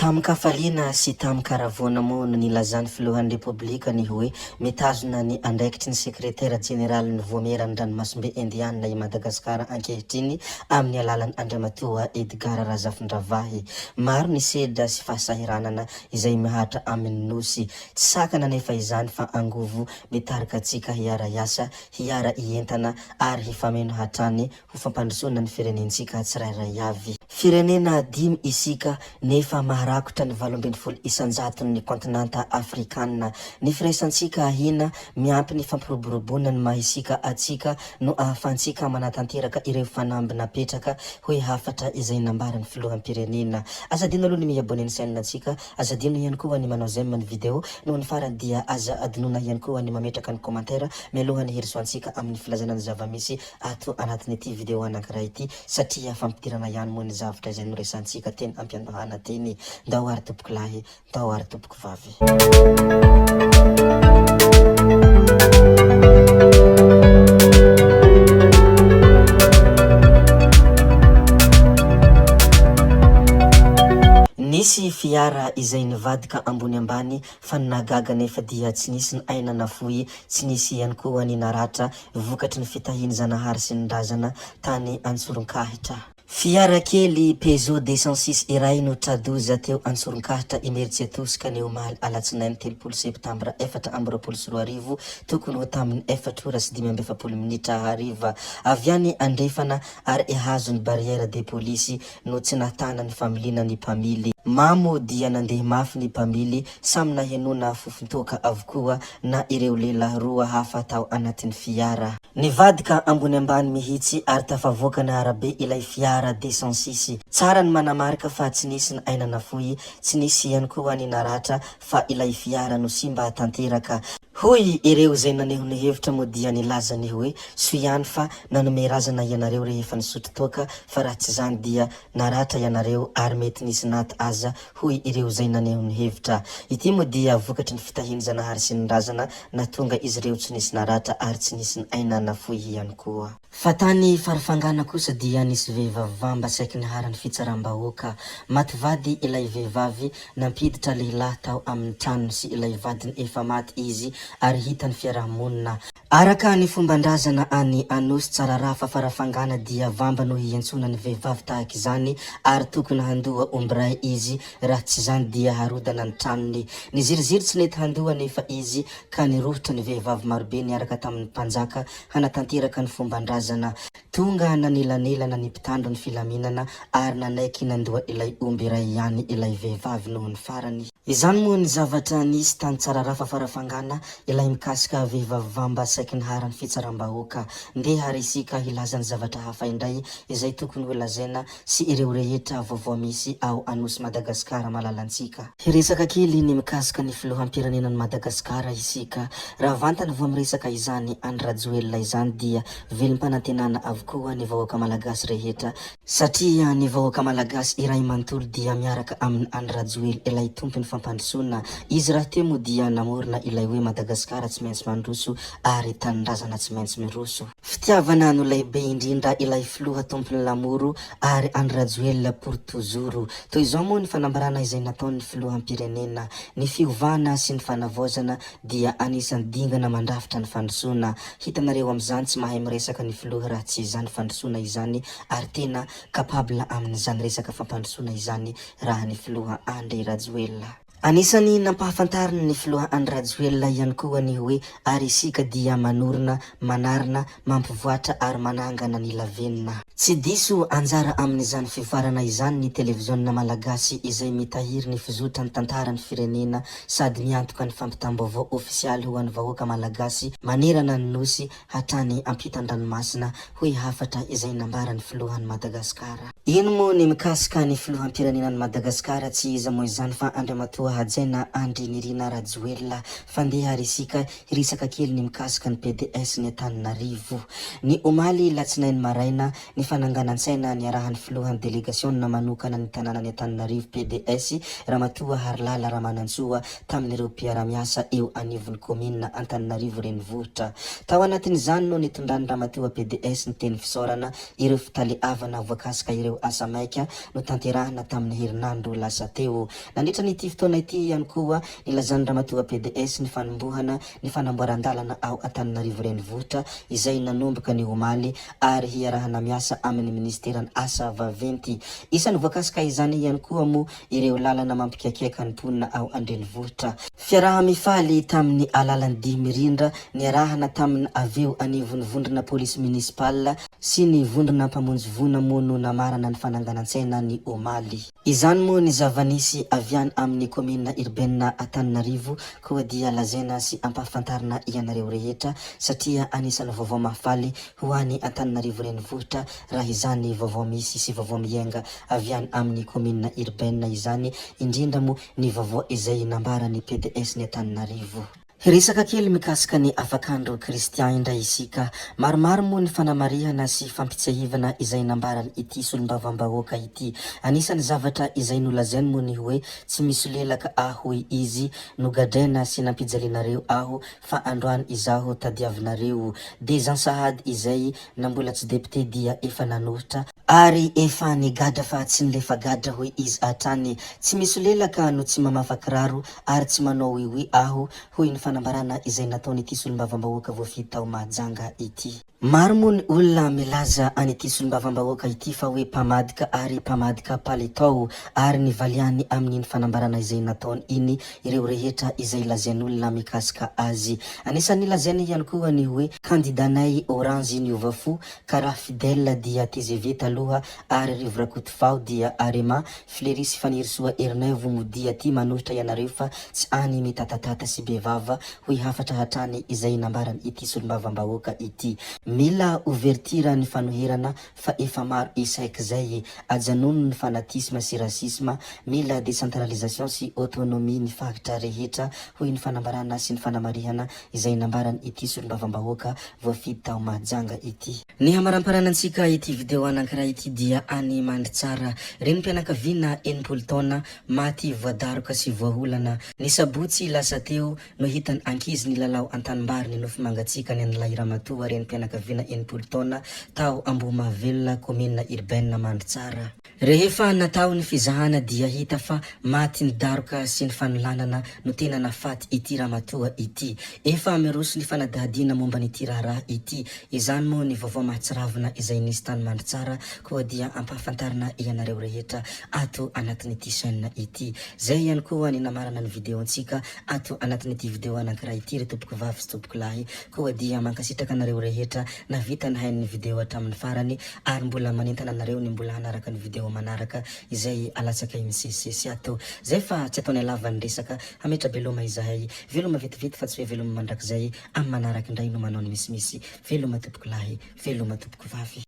Tam kafaliana sy tam karavona moa no nilazany filohan'ny republika ny hoe mitazona ny andraikitry ny sekretera jeneraly ny voameran-dranomasimbe indiana i Madagasikara ankehitriny amin'ny alalan'ny andriamatoa Edgar Razafindravahy. Maro ny sedra sy fahasahiranana izay mihatra amin'ny nosy, tsy sakana nefa izany fa angovo mitarika antsika hiara iasa, hiara ientana ary hifameno hatrany ho fampandrosoana ny firenentsika tsirairay avy. Firenena dimy isika nefa maharakotra ny 12 isanjaton'ny ny kontinanta afrikanina. Ny firaisantsika hina miampy ny fampiroboroboana ny mahisika atsika no ahafantsika manatanteraka ireo fanambina petraka hoe hafatra izay nambarany filoham-pirenena. Azadino aloha ny miabone ny chaîne atsika, azadino ihany koa ny manao j'aime ny video, noho ny farany dia aza adinona ihany koa ny mametraka ny commentaire mialohany herisoantsika amin'ny filazana ny zava-misy ato anatin'ity video anankiray ity, satria fampidirana ihany moa ny zavatra izay noresantsika teny ampiandohana teny. Ndao ary tompoko lahy, ndao ary tompoko vavy. Nisy fiara izay nivadika ambony ambany fa nagaga nefa dia tsy nisy ny aina nafoy, tsy nisy ihany koa ny naratra vokatry ny fitahiny Zanahary sy ny razana tany Antsoronkahitra. Fiara kely Peugeot 206 iray no tradoza teo Antsoronkahitra imeritsy atosika ny omaly alatsinainy 30 septambra 2024 tokony ho tamin'ny 4:27 minitra hariva. Avy any andrefana ary ihazo ny barrière de police no tsy nahtana ny familiana ny mpamily. Mamo dia nandeha mafy ny mpamily, samy nahenona fofontoka avokoa na ireo lehilahy roa hafa tao anatin'ny fiara. Nivadika ambony ambany mihitsy ary tafavoaka na arabe ilay fiara 206. Tsara ny manamarika fa tsy nisy ny aina nafoy, tsy nisy ihany koa ny naratra fa ilay fiara no simba tanteraka. Hoy ireo zay naneho ny hevitra moa dia nilaza ny hoe so ihany fa nanome razana ianareo rehefa nisotro toaka fa raha tsy zany dia naratra ianareo ary mety nisy naty aza. Hoy ireo zay naneho ny hevitra. Ity moa dia vokatry ny fitahiny Zanahary sy ny razana natonga izy ireo tsy nisy naratra ary tsy nisy ny aina nafoy ihany koa. Fa tany farafangana kosa dia nisy vehivavy vamba saiky ny harany fitsaram-bahoaka. Maty vady ilay vehivavy, nampiditra lehilahy tao amin'ny tranony sy ilay vadiny efa maty izy ary hitany fiarahamonina. Araka ny fombandrazana any Anosy Tsararaha fa farafangana dia vamba no hiantsona ny vehivavy tahaka izany ary tokony handoa ombray izy, raha tsy zany dia harodana ny tranony. Ny ziriziry tsy nety handoa nefa izy ka nirohotra ny vehivavy marobe niaraka tamin'ny mpanjaka hanatanteraka ny fombandrazana. Tonga nanelanelana ny mpitandro ny filaminana ary nanaiky nandoa ilay omby iray ihany ilay vehivavy noho ny farany. Izany moa ny zavatra nisy tany Tsararaha fa farafangana ilay mikasika vehivavy vamba saiky ny harany fitsaram-bahoaka. Ndeha ary isika hilaza ny zavatra hafa indray izay tokony ho lazaina sy ireo rehetra vaovao misy ao Anosy Madagasikara malalantsika. Hiresaka kely ny mikasika ny filoham-pirenenan'i Madagasikara isika. Raha vantany vao miresaka izany Andry Rajoelina izany dia velim-panantenana avokoa ny vahoaka malagasy rehetra, satria ny vahoaka malagasy iray manontolo dia miaraka amin'ny Andry Rajoelina ilay tompony fampandrosoana. Izy raha te moa dia namorona ilay hoe Madagasikara tsy maintsy mandroso ary tanindrazana tsy maintsy miroso. Fitiavana no lehibe indrindra ilay filoha tompony lamoro ary Andry Rajoelina pour toujours. Toy izao moa ny fanambarana izay nataon'ny filoham-pirenena. Ny fiovana sy ny fanavaozana dia anisan'ny dingana mandrafitra ny fandrosoana. Hitanareo amin'izany tsy mahay miresaka ny filoha raha tsy izany fandrosoana izany ary tena kapabla amin'izany resaka fampandrosoana izany raha ny filoha Andry Rajoelina. Anisany nampahafantariny ny filoha Andry Rajoelina ihany koa ny hoe ary isika dia manorina, manarina, mampivoatra ary manangana ny lavenina. Tsy diso anjara amin'izany fifarana izany ny televizionna malagasy izay mitahiry ny fizotra ny tantaran'ny firenena sady miantoka ny fampitam-baovao ofisialy ho an'ny vahoaka malagasy manerana ny nosy hatrany ampitan-dranomasina hoe hafatra izay nambarany filohan'ny Madagasikara. Ino moa ny mikasika ny filoham-pirenenan'i Madagasikara? Tsy iza moa izany fa andriamatoa hajaina Andry Nirina Rajoelina fandeha risika hirisaka kely ny mikasika ny PDS ny Antananarivo. Ny omaly latsinainy maraina ny fananganan-tsaina ny arahan'ny filohan'ny delegation manokana ny tanàna ny Antananarivo PDS Ramatoa Harlala Ramanantsoa tamin'ireo mpiara-miasa eo anivon'ny commune Antananarivo renivohitra. Tao anatin'izany no nitondrany Ramatoa PDS ny teny fisaorana ireo fitaleavana voakasika ireo asa maika no tanterahana tamin'ny herinandro lasa teo. Nandritra n'ity fotoana ity ihany koa nilazany Ramatoa PDS ny fanombohana ny fanamboaran-dalana ao Antananarivo renivohitra izay nanomboka ny omaly ary hiarahana miasa amin'ny ministeran'ny asa vaventy. Isan'ny voakasika izany ihany koa mo ireo lalana mampikaikaika ny mponina ao andrenivohitra. Fiaraha-mifaly tamin'ny alalan'ny Dimirindra niarahana tamin'ny aveo anivon'ny vondrona polisy municipal sy ny vondrona mpamonjy vona mono namarana ny fananganan-tsaina ny omaly. Izany mo ny zavanisy aviany amin'ny commune urbaine Antananarivo koa dia lazaina sy ampahafantarina ianareo rehetra satria anisan'ny vaovao mahafaly ho any Antananarivo renivohitra raha izany vaovao misy sy vaovao miainga aviany amin'ny commune urbaine izany, indrindra mo ny vaovao izay nambarany PDS ny Antananarivo. Hiresaka kely mikasika ny afakandro Kristian indray isika. Maromaro mo ny fanamarihana sy fampitsahivana izay nambarany ity solombavam-bahoaka ity. Anisan'ny zavatra izay nolazainy mo ny hoe tsy misy lelaka aho izy nogadraina sy nampijalinareo aho fa androany izaho tadiavinareo. Dejan Sahady izay nambola tsy deputé dia efa nanohitra ary efa nigadra fa tsy nilefa gadra hoe izy atrany. Tsy misy lelaka no tsy mamafa kiraro ary tsy manao wiwi aho hoy ny fanambarana izay nataony ity solombavam-bahoaka voafity tao Mahajanga ity. Maro mo ny olona milaza an'ity solombavam-bahoaka ity fa hoe mpamadika ary mpamadika palitao ary nivaliany amin'iny fanambarana izay nataony iny ireo rehetra izay lazain'olona mikasika azy. Anisan'ny lazainy ihany koa ny hoe kandidanay Orange niova fo karaha Fidèle dia TGV taloha ary Rivrakotovao dia Arema Flerisy Fanirisoa Ernevo modia ty manohitra ianareo fa tsy any mitatatata sy bevava hoy hafatra hatrany izay nambarany ity solombavam-bahoaka ity. Mila ouverture ny fanoherana fa efa maro isaik zay ajanono ny fanatisma sy rasisma, mila décentralisation sy autonomie ny fahitra rehetra hoy ny fanambarana sy ny fanamarihana izay nambarany ity solombavam-bahoaka voafity tao Mahajanga ity. Ny hamaramparanansika ity video anankiray ity dia any Mandritsara reny mpianakaviana 80 taona maty voadaroka sy voaholana. Ny sabotsy lasa teo no hitany ankizy nilalao an-tanimbary ny nofy mangatsika ny an'ilay Ramatoa reny mpianakaviana 80 taona tao Ambohimavelona commune urbaine Mandritsara. Rehefa natao ny fizahana dia hita fa maty ny daroka sy ny fanolanana no tena nafaty ity Ramatoa ity. Efa miroso ny fanadihadiana momba n'ity raharaha ity. Izany mo ny vaovao mahatsiravina izay nisy tany Mandritsara koa dia ampahafantarina ianareo rehetra ato anatin'ity chaîne ity. Zay ihany koa ny namarana ny video antsika ato anatin'ity video anankiray ity ry tompoko vavy sy tompoko lahy koa dia mankasitraka anareo rehetra navita ny hain'ny video hatramin'ny farany ary mbola manentana anareo ny mbola hanaraka ny video manaraka izay alatsaka misesisesy ato. Zay fa tsy ataony alavany resaka hametra veloma izahay veloma vetivety fa tsy hoe veloma mandrakizay amin'ny manaraka indray no manao ny misimisy. Veloma tompoko lahy, veloma tompoko vavy.